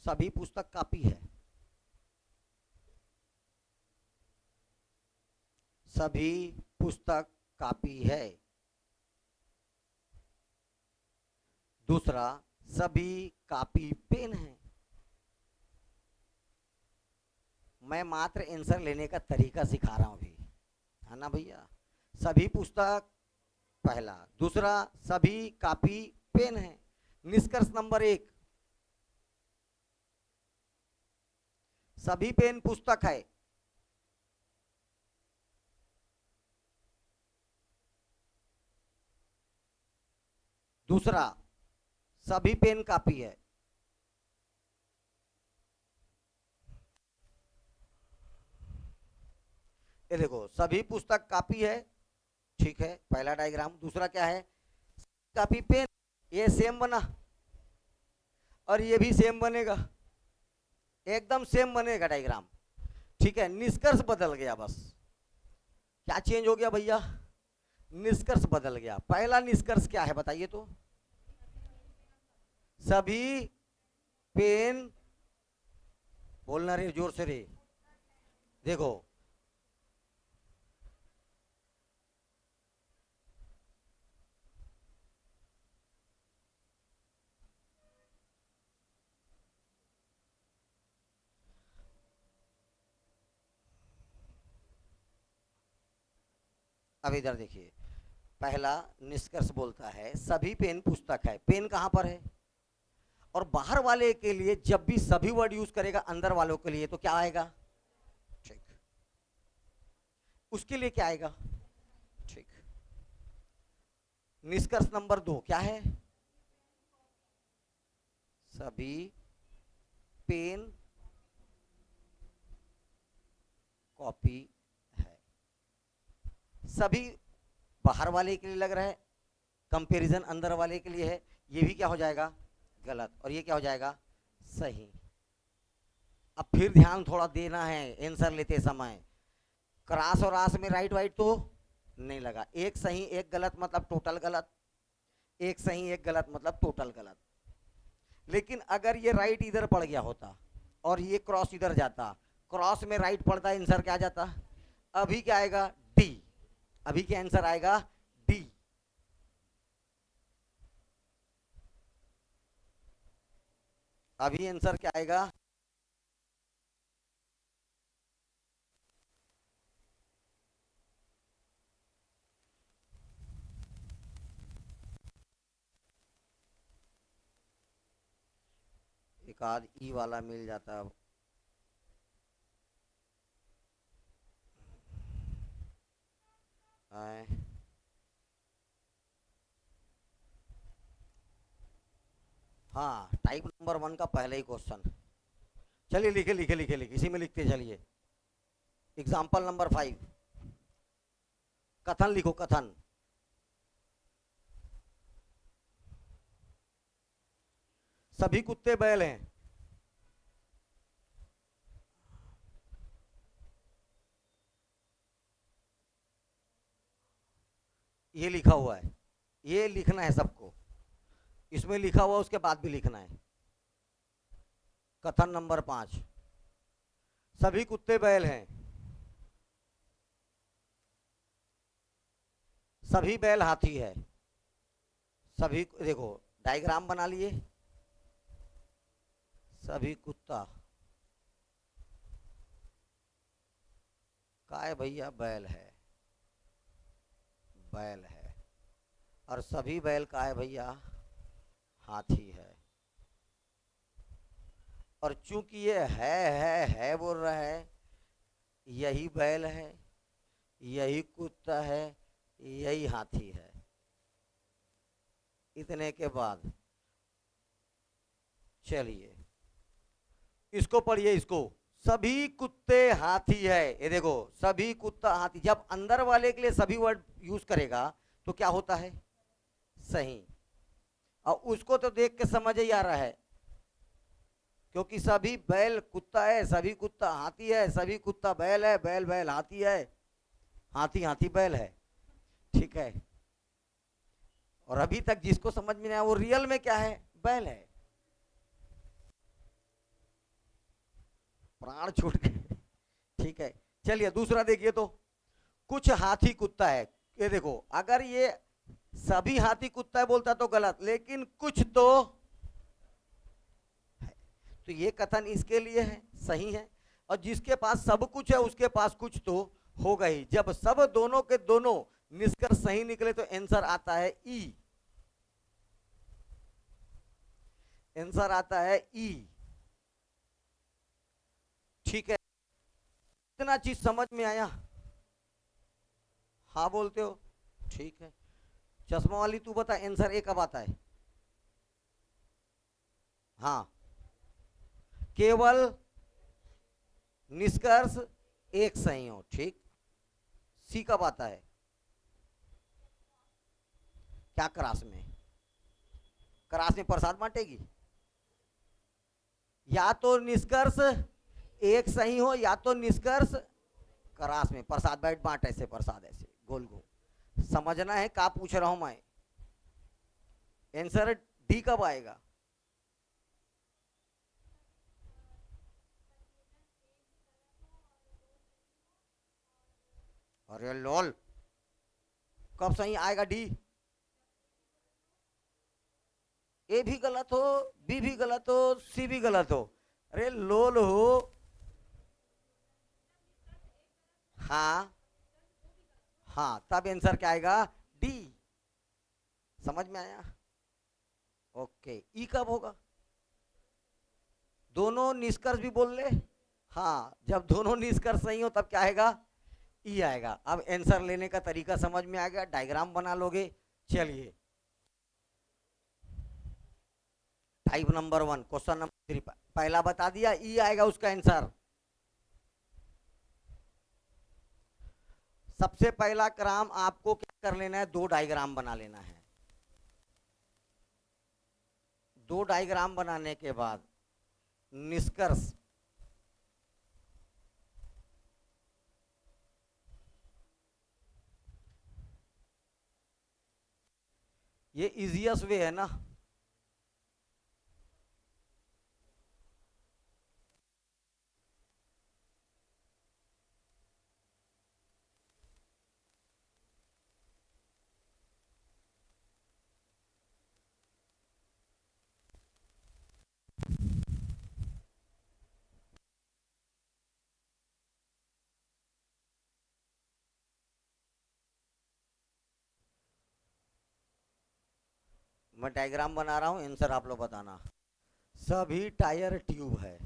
सभी पुस्तक कापी है, सभी पुस्तक कापी है। दूसरा, सभी कापी पेन है। मैं मात्र आंसर लेने का तरीका सिखा रहा हूं अभी, है ना भैया। सभी पुस्तक पहला, दूसरा सभी कापी पेन है। निष्कर्ष नंबर 1, सभी पेन पुस्तक है। दूसरा, सभी पेन कापी है। ये देखो, सभी पुस्तक कापी है, ठीक है, पहला डायग्राम। दूसरा क्या है, कापी पेन, ये सेम बना और ये भी सेम बनेगा, एकदम सेम बनेगा डायग्राम, ठीक है। निष्कर्ष बदल गया, बस क्या चेंज हो गया भैया, निष्कर्ष बदल गया। पहला निष्कर्ष क्या है बताइए तो, सभी पेन, बोलना रे जोर से रे, देखो अब इधर देखिए, पहला निष्कर्ष बोलता है सभी पेन पुस्तक है। पेन कहां पर है, और बाहर वाले के लिए जब भी सभी वर्ड यूज करेगा अंदर वालों के लिए तो क्या आएगा, ठीक, उसके लिए क्या आएगा, ठीक। निष्कर्ष नंबर 2 क्या है, सभी पेन कॉपी है। सभी बाहर वाले के लिए लग रहा है, कंपैरिजन अंदर वाले के लिए है, ये भी क्या हो जाएगा, गलत, और ये क्या हो जाएगा, सही। अब फिर ध्यान थोड़ा देना है आंसर लेते समय, क्रॉस और आस में राइट वाइट तो नहीं लगा, एक सही एक गलत मतलब टोटल गलत, एक सही एक गलत मतलब टोटल गलत। लेकिन अगर ये राइट इधर पड़ गया होता और ये क्रॉस इधर जाता, क्रॉस में राइट पड़ता, आंसर क्या जाता, अभी क्या आएगा, डी। अभी क्या आंसर आएगा, डी। अभी आंसर क्या आएगा, एक आध ई वाला मिल जाता। आए, हाँ, टाइप नंबर 1 का पहले ही क्वेश्चन, चलिए लिखे लिखे लिखे लिखे, इसी में लिखते चलिए। एग्जाम्पल नंबर 5, कथन लिखो, कथन। सभी कुत्ते बैल हैं। ये लिखा हुआ है, ये लिखना है सबको, इसमें लिखा हुआ उसके बाद भी लिखना है। कथन नंबर 5, सभी कुत्ते बैल हैं। सभी बैल हाथी है। सभी, देखो डायग्राम बना लिए। सभी कुत्ता का है भैया, बैल है, बैल है। और सभी बैल का है भैया, हाथी है। और चूंकि ये है बोल रहा है, यही बैल है, यही कुत्ता है, यही हाथी है। इतने के बाद चलिए इसको पढ़िए, इसको। सभी कुत्ते हाथी है, ये देखो, सभी कुत्ता हाथी। जब अंदर वाले के लिए सभी वर्ड यूज करेगा तो क्या होता है, सही। और उसको तो देख के समझ ही आ रहा है, क्योंकि सभी बैल कुत्ता है, सभी कुत्ता हाथी है, सभी कुत्ता बैल है, बैल बैल हाथी है, हाथी हाथी बैल है। ठीक है। और अभी तक जिसको समझ में नहीं आया वो रियल में क्या है, बैल है। प्राण छूट गए। ठीक है, चलिए दूसरा देखिए। तो कुछ हाथी कुत्ता है, ये देखो, अगर ये सभी हाथी कुत्ता है बोलता तो गलत, लेकिन कुछ तो है, तो ये कथन इसके लिए है, सही है। और जिसके पास सब कुछ है उसके पास कुछ तो होगा ही। जब सब दोनों के दोनों निष्कर्ष सही निकले तो आंसर आता है ई, आंसर आता है ई। ठीक है, इतना चीज समझ में आया? हाँ बोलते हो, ठीक है। चश्मा वाली तू बता, आंसर ए कब आता है? हाँ, केवल निष्कर्ष एक सही हो। ठीक, सी कब आता है? क्या क्रास में? क्रास में प्रसाद बांटेगी? या तो निष्कर्ष एक सही हो, या तो निष्कर्ष क्रास में प्रसाद बैठ बांट, ऐसे प्रसाद ऐसे गोल गोल। समझना है क्या पूछ रहा हूं मैं। आंसर डी कब आएगा? अरे लॉल, कब सही आएगा डी? ए भी गलत हो, बी भी गलत हो, सी भी गलत हो। अरे लोल हो। हाँ हाँ, तब आंसर क्या आएगा? डी। समझ में आया? ओके, ई कब होगा? दोनों निष्कर्ष भी बोल ले। हाँ, जब दोनों निष्कर्ष सही हो तब क्या आएगा? ई आएगा। अब आंसर लेने का तरीका समझ में आ गया, डायग्राम बना लोगे। चलिए, टाइप नंबर 1, क्वेश्चन नंबर 3 पहला बता दिया, ई आएगा उसका आंसर। सबसे पहला काम आपको क्या कर लेना है, दो डायग्राम बना लेना है। दो डायग्राम बनाने के बाद निष्कर्ष, ये इजिएस्ट वे है ना। मैं डायग्राम बना रहा हूं, आंसर आप लोग बताना। सभी टायर ट्यूब है।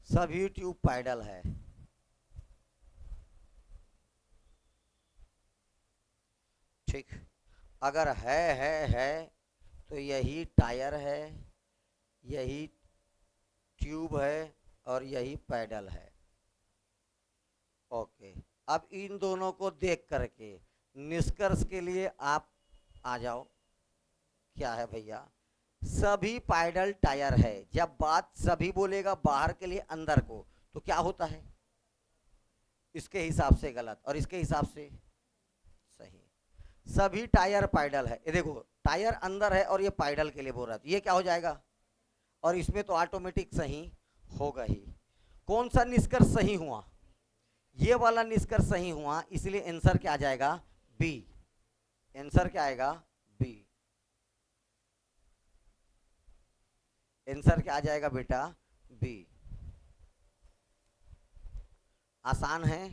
सभी ट्यूब पैडल है। ठीक। अगर है तो यही टायर है, यही ट्यूब है और यही पैडल है। ओके। अब इन दोनों को देख करके निष्कर्ष के लिए आप आ जाओ। क्या है भैया? सभी पैडल टायर है। जब बात सभी बोलेगा बाहर के लिए अंदर को, तो क्या होता है? इसके हिसाब से गलत और इसके हिसाब से सही। सभी टायर पैडल है। ये देखो, टायर अंदर है और ये पैडल के लिए बोल रहा है, तो ये क्या हो जाएगा? और इसमें तो ऑटोमेटिक सही होगा ही। कौन सा निष्कर्ष सही हुआ? ये वाला निष्कर्ष सही हुआ, इसलिए आंसर क्या आ जाएगा? बी। आंसर क्या आएगा? बी। आंसर क्या आ जाएगा बेटा? बी। आसान है,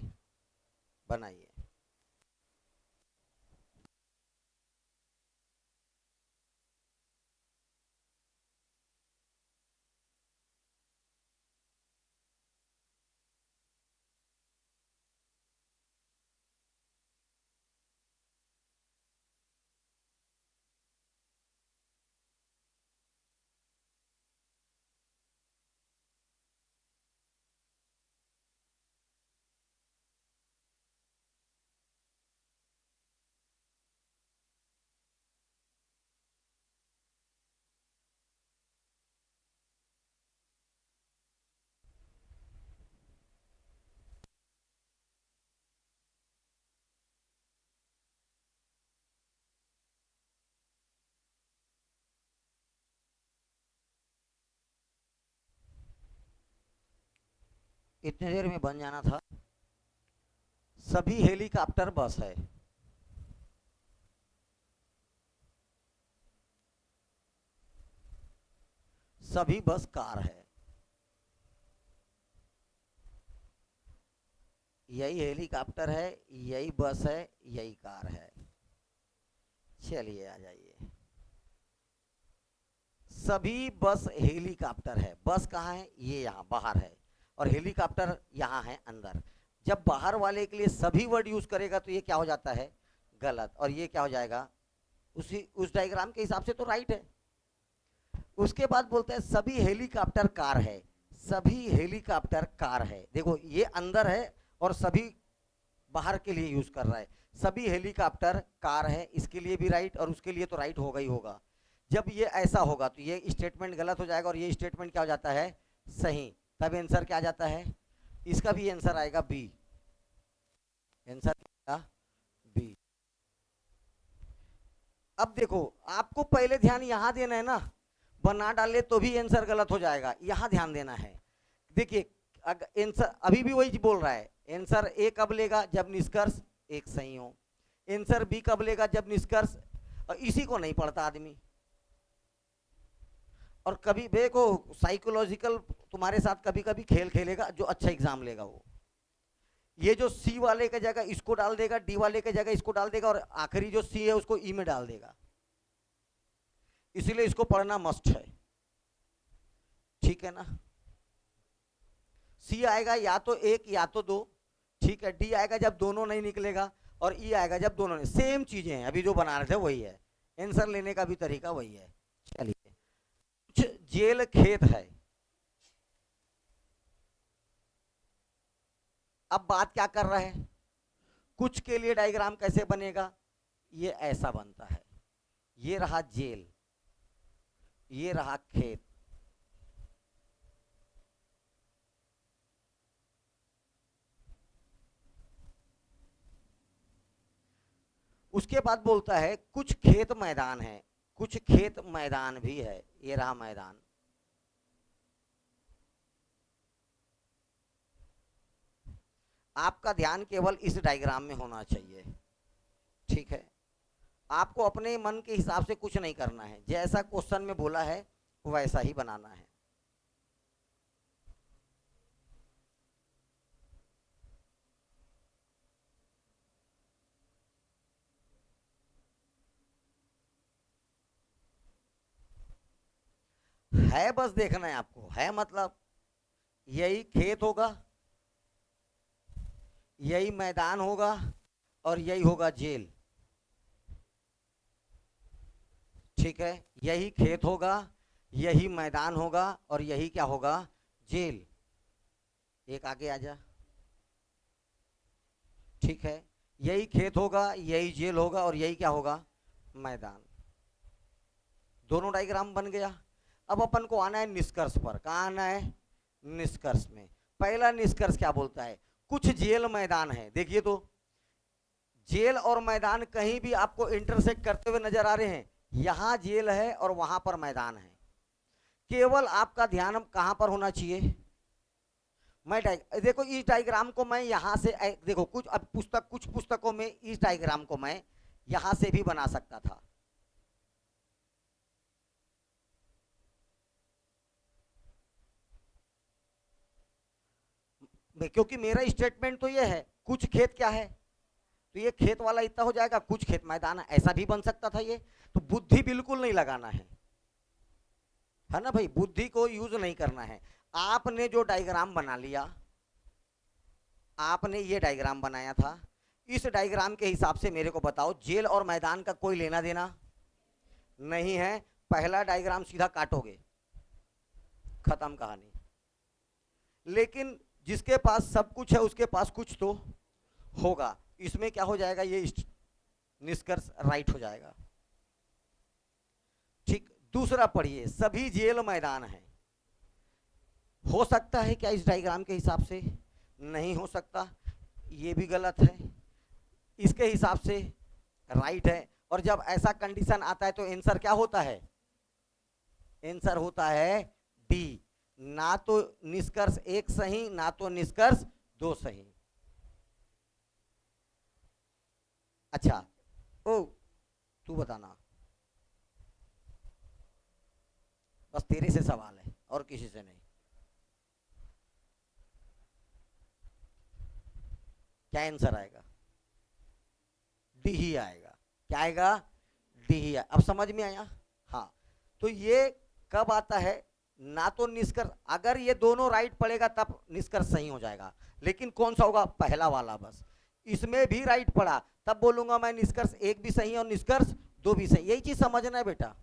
बनाइए। इतनी देर में बन जाना था। सभी हेलीकॉप्टर बस है। सभी बस कार है। यही हेलीकॉप्टर है, यही बस है, यही कार है। चलिए आ जाइए। सभी बस हेलीकॉप्टर है। बस कहाँ है? ये यहाँ बाहर है, और हेलीकॉप्टर यहाँ है अंदर। जब बाहर वाले के लिए सभी वर्ड यूज करेगा तो ये क्या हो जाता है? गलत। और ये क्या हो जाएगा? उस डायग्राम के हिसाब से तो राइट है। उसके बाद बोलते हैं सभी हेलीकॉप्टर कार है। सभी हेलीकॉप्टर कार है। देखो, ये अंदर है और सभी बाहर के लिए यूज कर रहा है। सभी हेलीकॉप्टर कार है, इसके लिए भी राइट और उसके लिए तो राइट होगा ही होगा। जब ये ऐसा होगा तो ये स्टेटमेंट गलत हो जाएगा और ये स्टेटमेंट क्या हो जाता है? सही। तब आंसर क्या आ जाता है? इसका भी आंसर आएगा बी। आंसर क्या? बी। अब देखो, आपको पहले ध्यान यहां देना है ना, बना डाले तो भी आंसर गलत हो जाएगा, यहां ध्यान देना है। देखिए, आंसर अभी भी वही बोल रहा है। आंसर ए कब लेगा? जब निष्कर्ष एक सही हो। आंसर बी कब लेगा? जब निष्कर्ष, इसी को नहीं पढ़ता आदमी। और कभी देखो, साइकोलॉजिकल तुम्हारे साथ कभी कभी खेल खेलेगा, जो अच्छा एग्जाम लेगा वो। ये जो सी वाले की जगह इसको डाल देगा, डी वाले की जगह इसको डाल देगा, और आखिरी जो सी है उसको ई में डाल देगा। इसलिए इसको पढ़ना मस्ट है। ठीक है ना? सी आएगा या तो एक या तो दो। ठीक है। डी आएगा जब दोनों नहीं निकलेगा, और ई आएगा जब दोनों नहीं। सेम चीजें हैं, अभी जो बना रहे थे वही है। आंसर लेने का भी तरीका वही है। चलिए, कुछ जेल खेत है। अब बात क्या कर रहा है? कुछ के लिए डायग्राम कैसे बनेगा? ये ऐसा बनता है। ये रहा जेल, ये रहा खेत। उसके बाद बोलता है कुछ खेत मैदान है। कुछ खेत मैदान भी है। ये रहा मैदान। आपका ध्यान केवल इस डायग्राम में होना चाहिए। ठीक है? आपको अपने मन के हिसाब से कुछ नहीं करना है, जैसा क्वेश्चन में बोला है वैसा ही बनाना है। है बस देखना है आपको। है मतलब यही खेत होगा, यही मैदान होगा, और यही होगा जेल। ठीक है, यही खेत होगा, यही मैदान होगा और यही क्या होगा, जेल। एक आगे आ जा। ठीक है, यही खेत होगा, यही जेल होगा और यही क्या होगा, मैदान। दोनों डायग्राम बन गया। अब अपन को आना है निष्कर्ष पर। कहाँ आना है, निष्कर्ष में। पहला निष्कर्ष क्या बोलता है, कुछ जेल मैदान है। देखिए तो जेल और मैदान कहीं भी आपको इंटरसेक्ट करते हुए नजर आ रहे हैं। यहां जेल है और वहां पर मैदान है। केवल आपका ध्यान कहां पर होना चाहिए, मैं देखो इस डायग्राम को मैं यहां से देखो कुछ अब कुछ पुस्तकों में इस डायग्राम को मैं यहां से भी बना सकता था। क्योंकि मेरा स्टेटमेंट तो ये है, कुछ खेत क्या है, तो ये खेत वाला इतना हो जाएगा, कुछ खेत मैदान है, ऐसा भी बन सकता था ये। तो बुद्धि बिल्कुल नहीं लगाना है ना भाई, बुद्धि को यूज नहीं करना है। आपने जो डायग्राम बना लिया, आपने ये डायग्राम बनाया था, इस डायग्राम के हिसाब से मेरे को बताओ जेल और मैदान का कोई लेना देना नहीं है। पहला डायग्राम सीधा काटोगे, खत्म कहानी। लेकिन जिसके पास सब कुछ है उसके पास कुछ तो होगा, इसमें क्या हो जाएगा, ये निष्कर्ष राइट हो जाएगा। ठीक, दूसरा पढ़िए, सभी जेल मैदान है। हो सकता है क्या इस डायग्राम के हिसाब से, नहीं हो सकता, ये भी गलत है। इसके हिसाब से राइट है। और जब ऐसा कंडीशन आता है तो आंसर क्या होता है, आंसर होता है डी। ना तो निष्कर्ष एक सही, ना तो निष्कर्ष दो सही। अच्छा, ओ तू बताना, बस तेरे से सवाल है और किसी से नहीं। क्या आंसर आएगा, डी ही आएगा। क्या आएगा, डी ही आएगा। अब समझ में आया। हाँ, तो ये कब आता है, ना तो निष्कर्ष, अगर ये दोनों राइट पड़ेगा तब निष्कर्ष सही हो जाएगा। लेकिन कौन सा होगा, पहला वाला बस। इसमें भी राइट पड़ा तब बोलूंगा मैं निष्कर्ष एक भी सही और निष्कर्ष दो भी सही। यही चीज समझना है बेटा,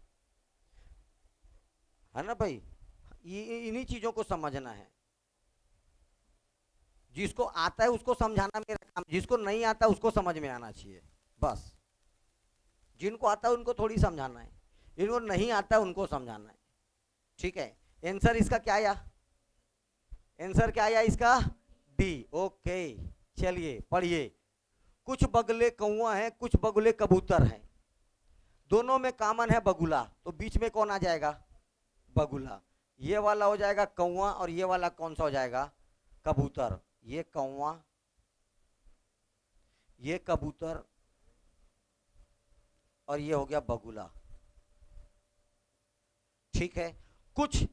है ना भाई, इन्हीं चीजों को समझना है। जिसको आता है उसको समझाना मेरा काम, जिसको नहीं आता उसको समझ में आना चाहिए बस। जिनको आता है उनको थोड़ी समझाना है, जिनको नहीं आता है उनको समझाना है। ठीक है, आंसर इसका क्या आया, आंसर क्या आया इसका, डी। ओके, चलिए पढ़िए। कुछ बगुले कौआ हैं, कुछ बगुले कबूतर हैं, दोनों में कॉमन है बगुला, तो बीच में कौन आ जाएगा, बगुला। ये वाला हो जाएगा कौआ और ये वाला कौन सा हो जाएगा, कबूतर। ये कौआ, ये कबूतर और ये हो गया बगुला। ठीक है, कुछ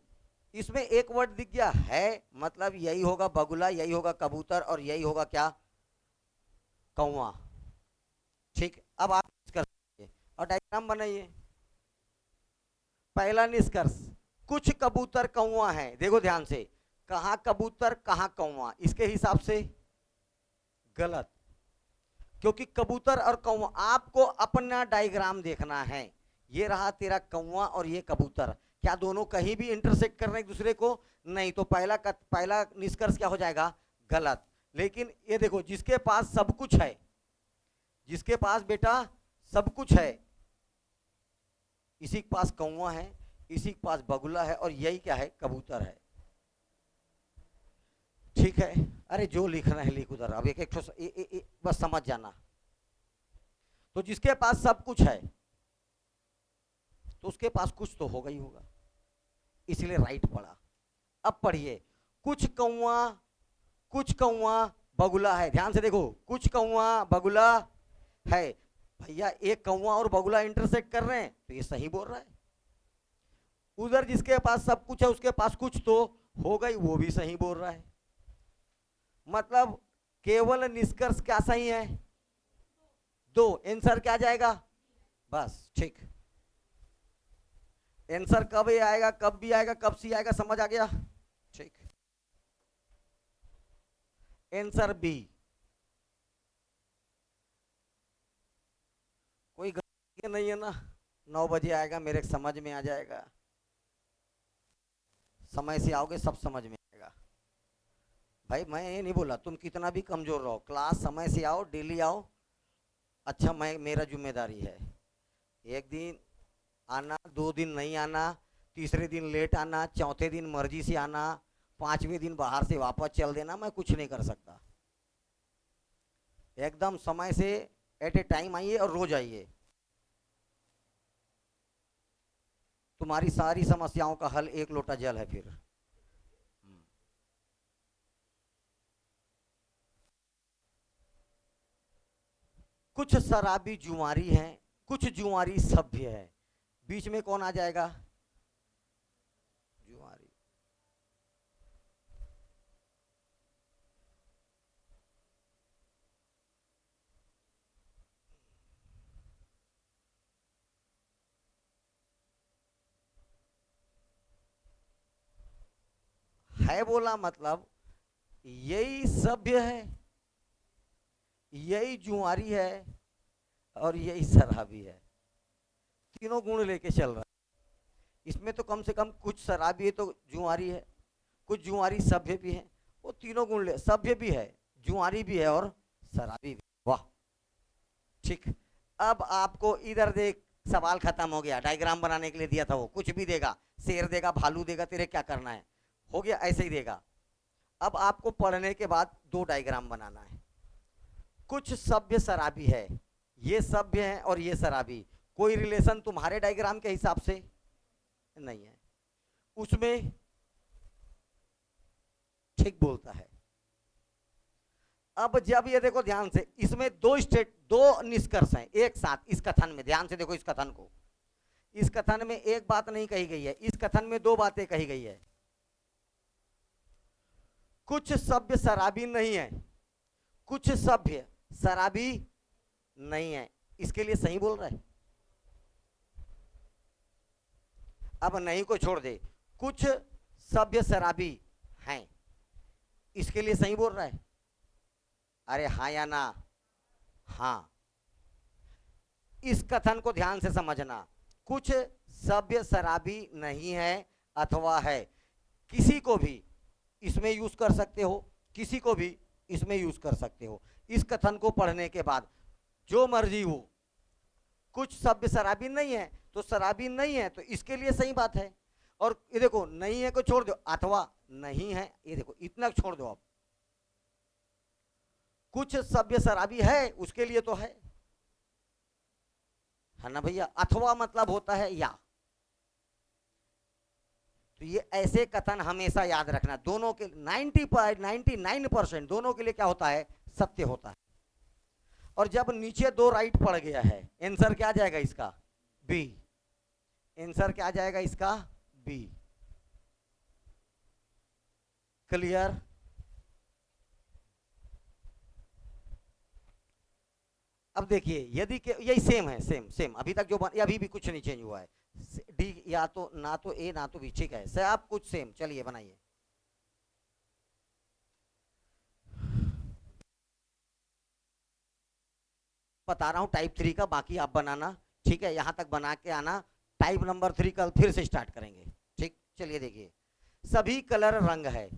इसमें एक वर्ड दिख गया है, मतलब यही होगा बगुला, यही होगा कबूतर और यही होगा क्या, कौआ। ठीक, अब आप निष्कर्ष और डायग्राम बनाइए। पहला निष्कर्ष, कुछ कबूतर कौआ है। देखो ध्यान से, कहां कबूतर कहां कौआ, इसके हिसाब से गलत, क्योंकि कबूतर और कौआ, आपको अपना डायग्राम देखना है। ये रहा तेरा कौआ और ये कबूतर, क्या दोनों कहीं भी इंटरसेक्ट कर रहे हैं एक दूसरे को, नहीं। तो पहला निष्कर्ष क्या हो जाएगा, गलत। लेकिन ये देखो, जिसके पास सब कुछ है, जिसके पास बेटा सब कुछ है, इसी के पास कौआ है, इसी के पास बगुला है और यही क्या है, कबूतर है। ठीक है, अरे जो लिखना है लिख उधर, अब एक एक बस समझ जाना। तो जिसके पास सब कुछ है तो उसके पास कुछ तो होगा ही होगा, इसलिए राइट पड़ा। अब पढ़िए, कुछ कौआ बगुला है। ध्यान से देखो, कुछ कौआ बगुला है। भैया एक कौआ और बगुला इंटरसेक्ट कर रहे हैं तो ये सही बोल रहा है। उधर जिसके पास सब कुछ है उसके पास कुछ तो होगा ही, वो भी सही बोल रहा है। मतलब केवल निष्कर्ष क्या सही है, दो। आंसर क्या जाएगा, बस ठीक। आंसर कब ये आएगा, कब भी आएगा, कब सी आएगा, समझ आ गया। ठीक, आंसर बी। कोई गलती नहीं है ना, 9 बजे आएगा, मेरे समझ में आ जाएगा। समय से आओगे सब समझ में आएगा। भाई मैं ये नहीं बोला तुम कितना भी कमजोर रहो, क्लास समय से आओ, डेली आओ। अच्छा, मैं मेरा जिम्मेदारी है। एक दिन आना, 2 दिन नहीं आना, तीसरे दिन लेट आना, चौथे दिन मर्जी से आना, 5वें दिन बाहर से वापस चल देना, मैं कुछ नहीं कर सकता। एकदम समय से एट ए टाइम आइए और रोज आइए। तुम्हारी सारी समस्याओं का हल एक लोटा जल है। फिर कुछ शराबी जुआरी हैं, कुछ जुआरी सभ्य है। बीच में कौन आ जाएगा? जुआरी। है बोला मतलब यही सभ्य है, यही जुआरी है और यही शराबी है। तीनों गुण लेके चल रहा है। इसमें तो कम से कम कुछ शराबी है तो जुआरी है, कुछ जुआरी सभ्य भी है। वो तीनों गुण ले, सभ्य भी है, जुआरी भी है और शराबी भी। वाह, ठीक। अब आपको इधर देख, सवाल खत्म हो गया। डायग्राम बनाने के लिए दिया था, वो कुछ भी देगा, शेर देगा, भालू देगा, तेरे क्या करना है, हो गया, ऐसे ही देगा। अब आपको पढ़ने के बाद 2 डायग्राम बनाना है। कुछ सभ्य शराबी है, ये सभ्य है और ये शराबी, कोई रिलेशन तुम्हारे डायग्राम के हिसाब से नहीं है। उसमें ठीक बोलता है। अब जब ये देखो ध्यान से, इसमें 2 निष्कर्ष हैं एक साथ इस कथन में। ध्यान से देखो इस कथन को। इस कथन में एक बात नहीं कही गई है, इस कथन में 2 बातें कही गई है। कुछ सभ्य शराबी नहीं है, कुछ सभ्य शराबी नहीं है। इसके लिए सही बोल रहा है। अब नहीं को छोड़ दे, कुछ सभ्य शराबी हैं, इसके लिए सही बोल रहा है। अरे हाँ या ना? हाँ। इस कथन को ध्यान से समझना। कुछ सभ्य शराबी नहीं है अथवा है, किसी को भी इसमें यूज कर सकते हो, किसी को भी इसमें यूज कर सकते हो। इस कथन को पढ़ने के बाद जो मर्जी हो, कुछ सभ्य शराबी नहीं है तो शराबी नहीं है, तो इसके लिए सही बात है। और ये देखो नहीं है को छोड़ दो, अथवा नहीं है, ये देखो इतना छोड़ दो। अब कुछ सभ्य शराबी है, उसके लिए तो है ना भैया। अथवा मतलब होता है या। तो ये ऐसे कथन हमेशा याद रखना। दोनों के 99% दोनों के लिए क्या होता है? सत्य होता है। और जब नीचे 2 राइट पड़ गया है, आंसर क्या आ जाएगा इसका? बी। आंसर क्या आ जाएगा इसका? बी। क्लियर? अब देखिए, यदि यही सेम है, सेम अभी तक जो अभी भी कुछ नहीं चेंज हुआ है। डी या तो ना तो ए ना तो बी, ठीक है, सब कुछ सेम। चलिए बनाइए। बता रहा हूं टाइप 3 का, बाकी आप बनाना, ठीक है, यहां तक बना के आना। टाइप नंबर 3 कल फिर से स्टार्ट करेंगे, ठीक। चलिए देखिए, सभी कलर रंग है,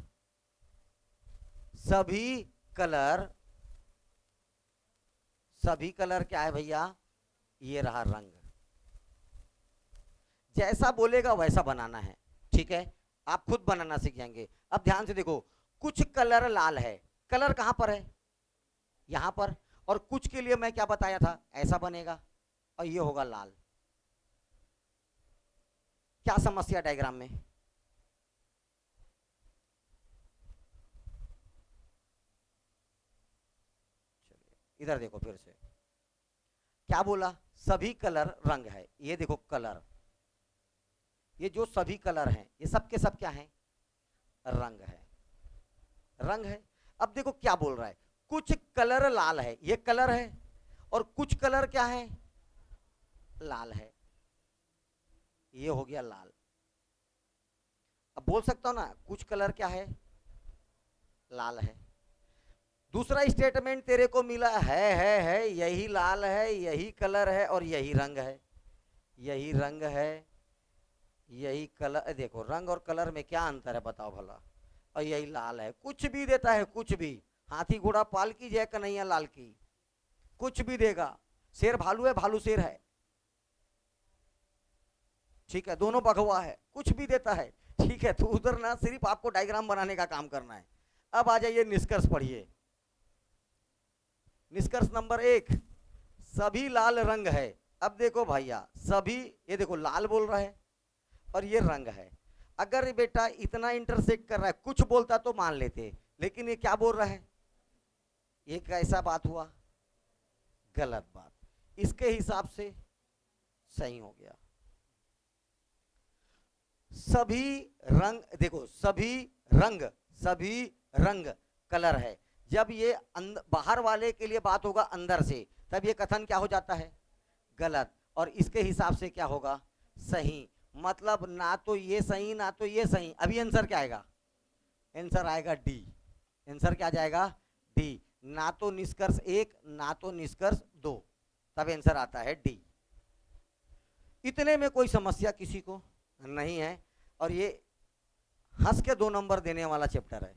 सभी कलर, सभी कलर क्या है भैया? ये रहा रंग। जैसा बोलेगा वैसा बनाना है, ठीक है, आप खुद बनाना सीख जाएंगे। अब ध्यान से देखो, कुछ कलर लाल है, कलर कहां पर है? यहां पर। और कुछ के लिए मैं क्या बताया था? ऐसा बनेगा और ये होगा लाल। क्या समस्या डायग्राम में? इधर देखो फिर से, क्या बोला? सभी कलर रंग है। ये देखो कलर, ये जो सभी कलर हैं ये सब के सब क्या हैं? रंग है, रंग है। अब देखो क्या बोल रहा है, कुछ कलर लाल है, ये कलर है, और कुछ कलर क्या है? लाल है। ये हो गया लाल। अब बोल सकता हूं ना, कुछ कलर क्या है? लाल है। दूसरा स्टेटमेंट तेरे को मिला है, यही लाल है, यही कलर है और यही रंग है। यही रंग है, यही कलर। देखो रंग और कलर में क्या अंतर है बताओ भला। और यही लाल है, कुछ भी देता है, कुछ भी। हाथी घोड़ा पाल की जय कन्हैया लाल की, कुछ भी देगा। शेर भालू है, भालू शेर है, ठीक है, दोनों भगवा है, कुछ भी देता है, ठीक है। तो उधर ना सिर्फ आपको डायग्राम बनाने का काम करना है। अब आ जाइए निष्कर्ष पढ़िए। निष्कर्ष नंबर 1, सभी लाल रंग है। अब देखो भैया, सभी, ये देखो लाल बोल रहा है और ये रंग है। अगर बेटा इतना इंटरसेक्ट कर रहा है, कुछ बोलता तो मान लेते, लेकिन ये क्या बोल रहा है, ये कैसा बात हुआ, गलत बात। इसके हिसाब से सही हो गया। सभी रंग, देखो सभी रंग कलर है। जब ये बाहर वाले के लिए बात होगा अंदर से, तब ये कथन क्या हो जाता है, गलत। और इसके हिसाब से क्या होगा, सही। मतलब ना तो ये सही ना तो ये सही। अभी आंसर क्या आएगा, आंसर आएगा डी। आंसर क्या जाएगा, डी। ना तो निष्कर्ष 1 ना तो निष्कर्ष 2, तब आंसर आता है डी। इतने में कोई समस्या किसी को नहीं है। और ये हंस के 2 नंबर देने वाला चैप्टर है।